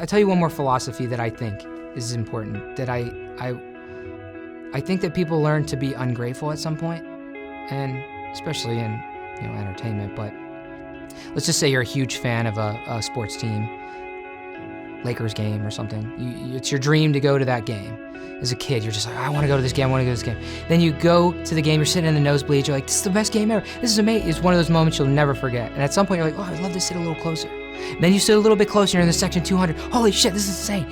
I'll tell you one more philosophy that I think is important, that I think that people learn to be ungrateful at some point, and especially in entertainment, but let's just say you're a huge fan of a sports team, Lakers game or something. It's your dream to go to that game. As a kid, you're just like, I want to go to this game, I want to go to this game. Then you go to the game, you're sitting in the nosebleeds, you're like, this is the best game ever. This is amazing. It's one of those moments you'll never forget. And at some point, you're like, oh, I'd love to sit a little closer. Then you sit a little bit closer, you're in the section 200. Holy shit, this is insane.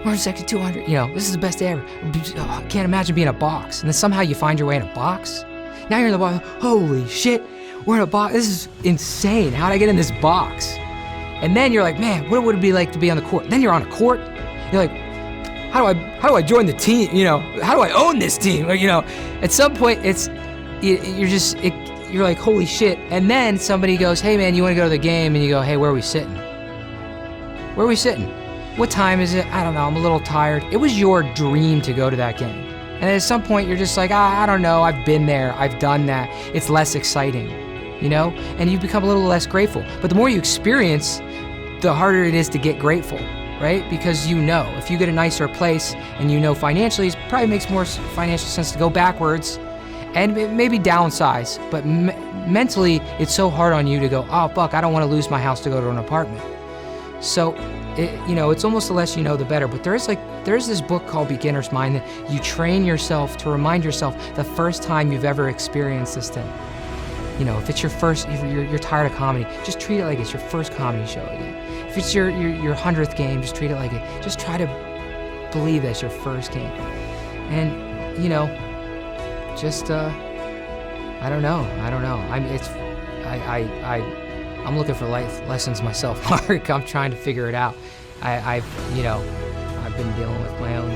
We're in section 200. This is the best day ever. I can't imagine being in a box. And then somehow you find your way in a box. Now you're in the box. Holy shit, we're in a box. This is insane. How'd I get in this box? And then you're like, man, what would it be like to be on the court? Then you're on a court. You're like, how do I join the team? How do I own this team? At some point, you're like, holy shit. And then somebody goes, hey man, you want to go to the game? And you go, hey, where are we sitting? Where are we sitting? What time is it? I don't know, I'm a little tired. It was your dream to go to that game. And at some point, you're just like, I don't know, I've been there, I've done that. It's less exciting, And you become a little less grateful. But the more you experience, the harder it is to get grateful, right? Because if you get a nicer place and financially, it probably makes more financial sense to go backwards and maybe downsize. But mentally, it's so hard on you to go, oh, fuck, I don't want to lose my house to go to an apartment. So, it's almost the less you know, the better. But there's this book called Beginner's Mind that you train yourself to remind yourself the first time you've ever experienced this thing. If it's your first, if you're tired of comedy, just treat it like it's your first comedy show again. If it's your 100th game, just treat it like it. Just try to believe that's your first game. And, I don't know. I'm looking for life lessons myself, Mark. I'm trying to figure it out. I've been dealing with my own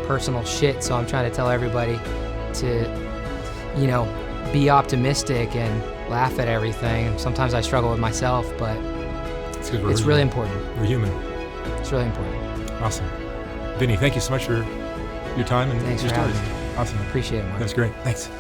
personal shit, so I'm trying to tell everybody to, be optimistic and laugh at everything. And sometimes I struggle with myself, but it's really important. We're human. It's really important. Awesome. Vinny, thank you so much for your time and Thanks your for stories. having me. Awesome. Appreciate it, Mark. That was great. Thanks.